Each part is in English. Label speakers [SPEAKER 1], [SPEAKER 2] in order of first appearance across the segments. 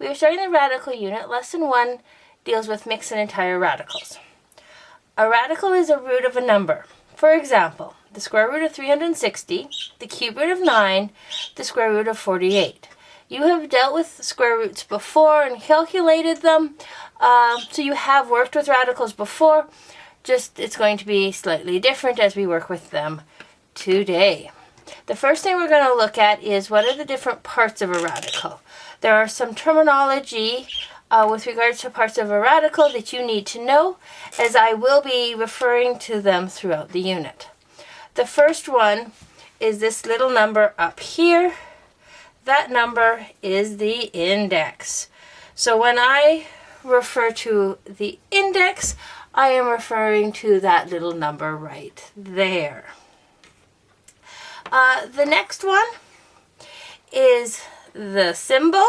[SPEAKER 1] we are starting the radical unit. Lesson 1 deals with mixed and entire radicals. A radical is a root of a number. For example, the square root of 360, the cube root of 9, the square root of 48. You have dealt with square roots before and calculated them, so you have worked with radicals before, just it's going to be slightly different as we work with them today. The first thing we're going to look at is what are the different parts of a radical. There are some terminology with regards to parts of a radical that you need to know, as I will be referring to them throughout the unit. The first one is this little number up here. That number is the index. So when I refer to the index, I am referring to that little number right there. The next one is the symbol.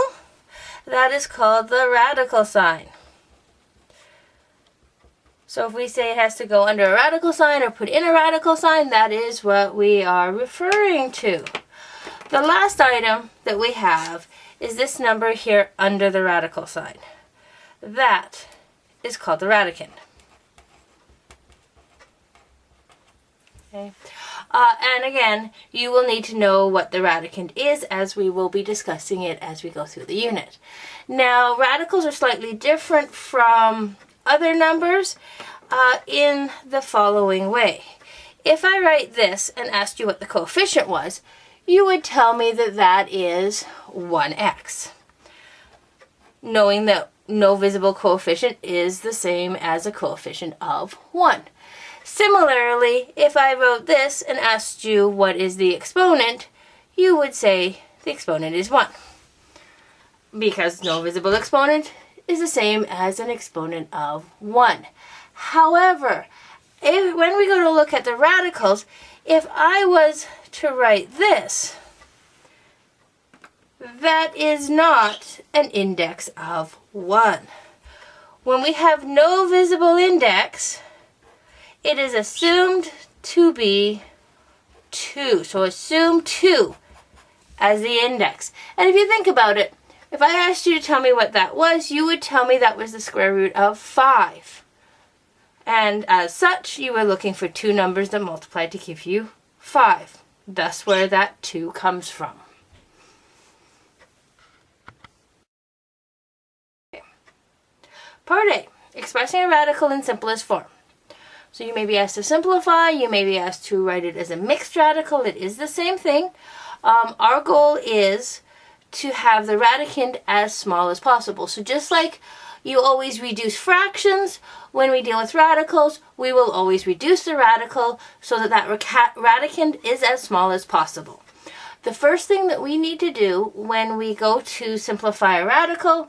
[SPEAKER 1] That is called the radical sign. So if we say it has to go under a radical sign or put in a radical sign, that is what we are referring to. The last item that we have is this number here under the radical sign. That is called the radicand. Okay. And again, you will need to know what the radicand is, as we will be discussing it as we go through the unit. Now, radicals are slightly different from other numbers in the following way. If I write this and asked you what the coefficient was, you would tell me that that is 1x. Knowing that no visible coefficient is the same as a coefficient of 1. Similarly, if I wrote this and asked you what is the exponent, you would say the exponent is 1. Because no visible exponent is the same as an exponent of 1. However, when we go to look at the radicals, if I was to write this, that is not an index of 1. When we have no visible index, it is assumed to be 2. So assume 2 as the index. And if you think about it, if I asked you to tell me what that was, you would tell me that was the square root of 5. And as such, you were looking for two numbers that multiplied to give you 5. Thus where that 2 comes from. Okay. Part A, expressing a radical in simplest form. So you may be asked to simplify, you may be asked to write it as a mixed radical. It is the same thing. Our goal is to have the radicand as small as possible. So just like you always reduce fractions, when we deal with radicals, we will always reduce the radical so that that radicand is as small as possible. The first thing that we need to do when we go to simplify a radical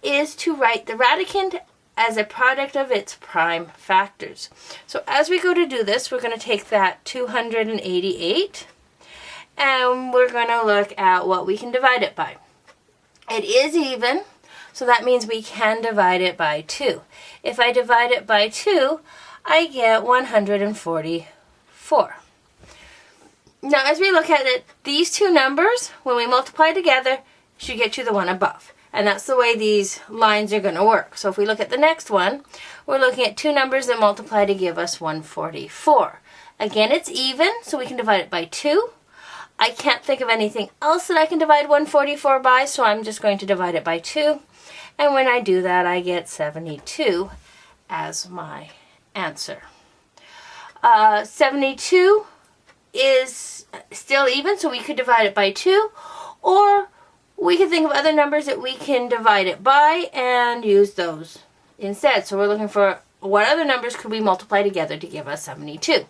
[SPEAKER 1] is to write the radicand as a product of its prime factors. So as we go to do this, we're going to take that 288 and we're going to look at what we can divide it by. It is even, so that means we can divide it by 2. If I divide it by 2, I get 144. Now as we look at it, these two numbers, when we multiply together, should get you the one above. And that's the way these lines are going to work. So if we look at the next one, we're looking at two numbers that multiply to give us 144. Again, it's even, so we can divide it by 2. I can't think of anything else that I can divide 144 by, so I'm just going to divide it by 2. And when I do that, I get 72 as my answer. 72 is still even, so we could divide it by 2, or we can think of other numbers that we can divide it by and use those instead. So we're looking for what other numbers could we multiply together to give us 72.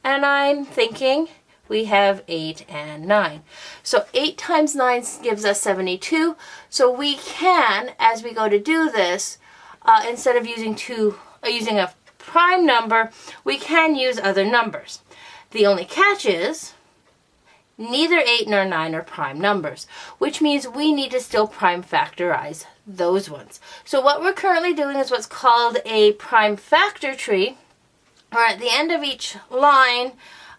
[SPEAKER 1] And I'm thinking we have 8 and 9. So 8 times 9 gives us 72. So we can, as we go to do this, instead of using a prime number, we can use other numbers. The only catch is neither 8 nor 9 are prime numbers, which means we need to still prime factorize those ones. So what we're currently doing is what's called a prime factor tree, where at the end of each line,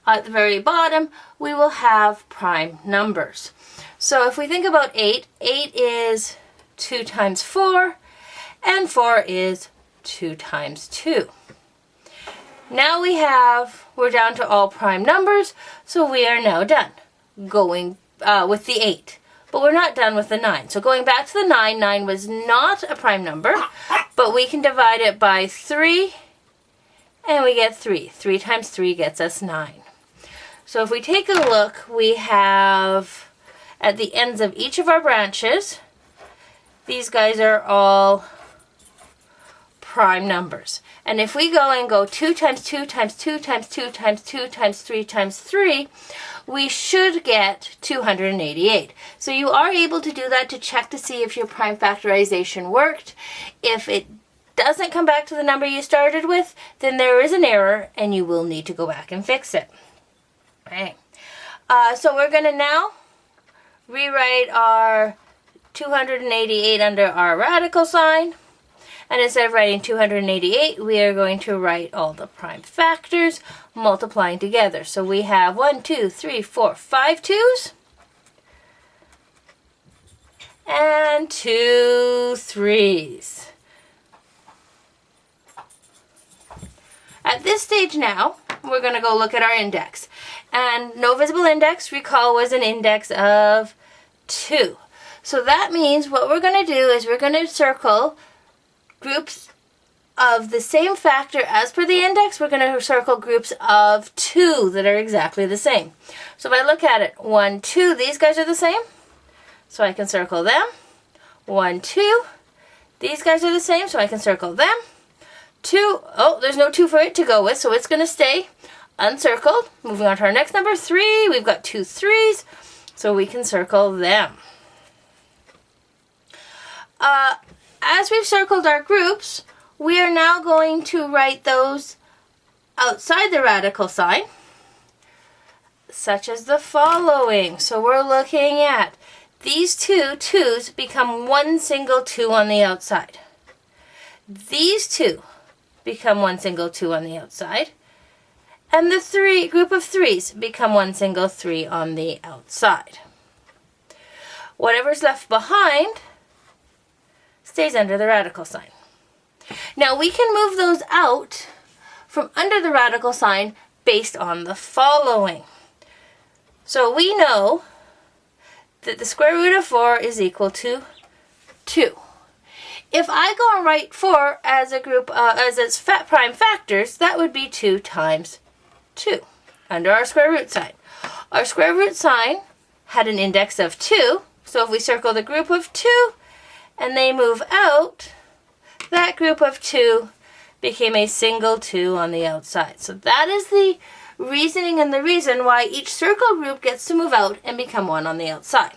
[SPEAKER 1] at the very bottom, we will have prime numbers. So if we think about 8, 8 is 2 times 4, and 4 is 2 times 2. Now we're down to all prime numbers, so we are now done going with the 8. But we're not done with the 9. So going back to the 9, 9 was not a prime number, but we can divide it by 3, and we get 3. 3 times 3 gets us 9. So if we take a look, we have at the ends of each of our branches, these guys are all prime numbers. And if we go and go 2 times 2 times 2 times 2 times 2 times 3 times 3, we should get 288. So you are able to do that to check to see if your prime factorization worked. If it doesn't come back to the number you started with, then there is an error and you will need to go back and fix it. Okay. So we're going to now rewrite our 288 under our radical sign. And instead of writing 288, we are going to write all the prime factors multiplying together. So we have 1, 2, 3, 4, 5 2's. And 2 3's. At this stage now, we're going to go look at our index. And no visible index, recall, was an index of 2. So that means what we're going to do is we're going to circle groups of the same factor as per the index. We're going to circle groups of 2 that are exactly the same. So if I look at it, 1, 2, these guys are the same. So I can circle them. 1, 2, these guys are the same, so I can circle them. 2, oh, there's no 2 for it to go with, so it's going to stay uncircled. Moving on to our next number, 3, we've got 2 3's, so we can circle them. As we've circled our groups, we are now going to write those outside the radical sign, such as the following. So we're looking at these 2 2's become one single 2 on the outside. These 2 become one single 2 on the outside. And the group of 3's become one single 3 on the outside. Whatever's left behind stays under the radical sign. Now we can move those out from under the radical sign based on the following. So we know that the square root of 4 is equal to 2. If I go and write 4 as a group, as its prime factors, that would be 2 times 2 under our square root sign. Our square root sign had an index of 2, so if we circle the group of 2, and they move out, that group of 2 became a single 2 on the outside. So that is the reasoning and the reason why each circle group gets to move out and become 1 on the outside.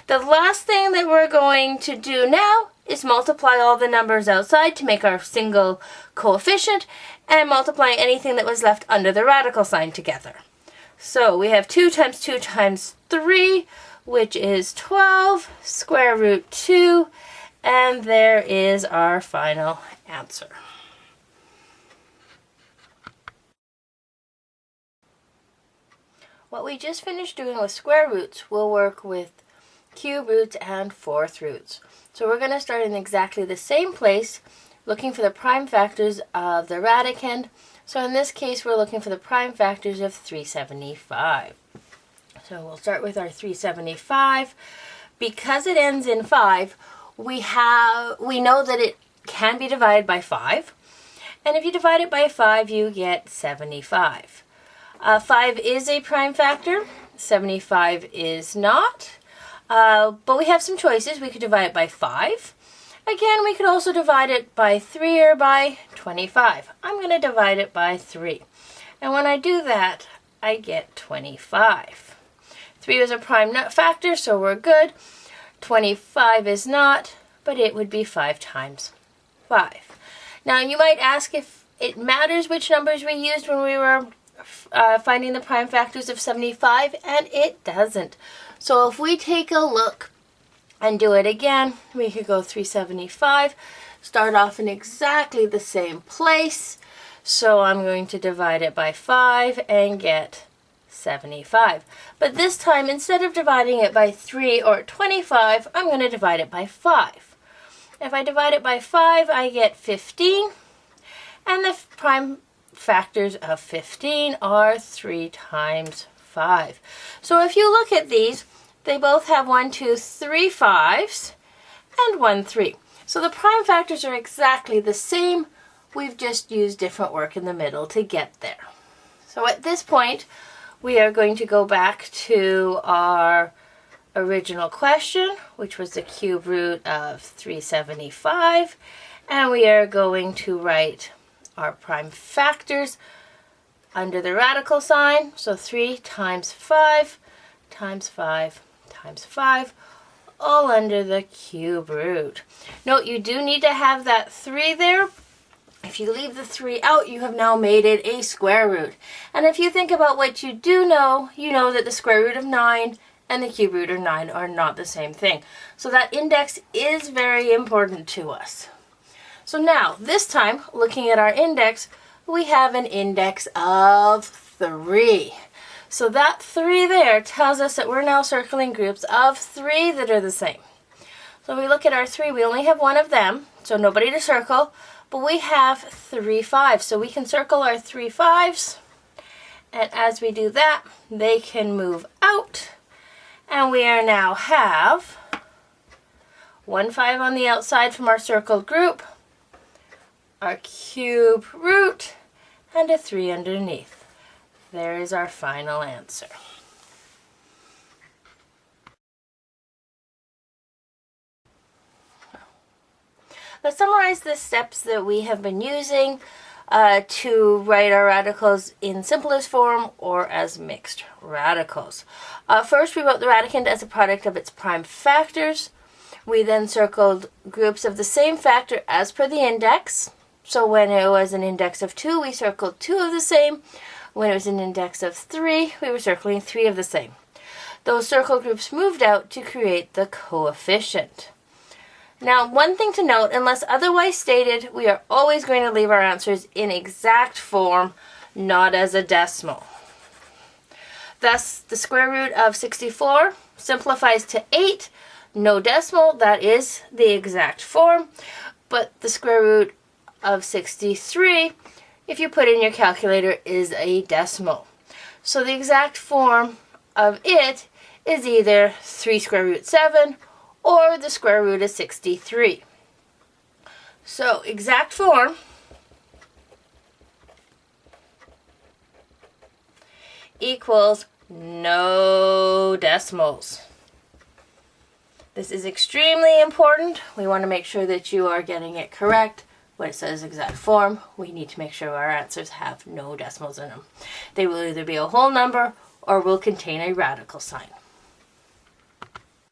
[SPEAKER 1] The last thing that we're going to do now is multiply all the numbers outside to make our single coefficient and multiply anything that was left under the radical sign together. So we have 2 times 2 times 3, which is 12, square root 2, and there is our final answer. What we just finished doing with square roots will work with cube roots and fourth roots. So we're going to start in exactly the same place, looking for the prime factors of the radicand. So in this case, we're looking for the prime factors of 375. So we'll start with our 375. Because it ends in 5, we know that it can be divided by 5. And if you divide it by 5, you get 75. 5 is a prime factor. 75 is not. But we have some choices. We could divide it by 5. Again, we could also divide it by 3 or by 25. I'm going to divide it by 3. And when I do that, I get 25. 3 is a prime factor, so we're good. 25 is not, but it would be 5 times 5. Now, you might ask if it matters which numbers we used when we were finding the prime factors of 75, and it doesn't. So if we take a look and do it again, we could go 375, start off in exactly the same place. So I'm going to divide it by 5 and get 75. But this time, instead of dividing it by 3 or 25, I'm going to divide it by 5. If I divide it by 5, I get 15. And the prime factors of 15 are 3 times 5. So if you look at these, they both have 1, 2, 3 5s and 1 3. So the prime factors are exactly the same. We've just used different work in the middle to get there. So at this point, we are going to go back to our original question, which was the cube root of 375, and we are going to write our prime factors under the radical sign. So 3 times 5 times 5 times 5, all under the cube root. Note, you do need to have that 3 there. If you leave the 3 out, you have now made it a square root. And if you think about what you do know, you know that the square root of 9 and the cube root of 9 are not the same thing. So that index is very important to us. So now, this time, looking at our index, we have an index of 3. So that 3 there tells us that we're now circling groups of 3 that are the same. So we look at our 3, we only have one of them, so nobody to circle, but we have 3 5s. So we can circle our 3 5s, and as we do that, they can move out, and we are now have 1 5 on the outside from our circled group, our cube root, and a 3 underneath. There is our final answer. Let's summarize the steps that we have been using to write our radicals in simplest form or as mixed radicals. First, we wrote the radicand as a product of its prime factors. We then circled groups of the same factor as per the index. So when it was an index of 2, we circled 2 of the same. When it was an index of 3, we were circling 3 of the same. Those circle groups moved out to create the coefficient. Now, one thing to note, unless otherwise stated, we are always going to leave our answers in exact form, not as a decimal. Thus, the square root of 64 simplifies to 8. No decimal, that is the exact form. But the square root of 63, if you put in your calculator, is a decimal. So the exact form of it is either 3 square root 7 or the square root of 63. So exact form equals no decimals. This is extremely important. We want to make sure that you are getting it correct. When it says exact form, we need to make sure our answers have no decimals in them. They will either be a whole number or will contain a radical sign.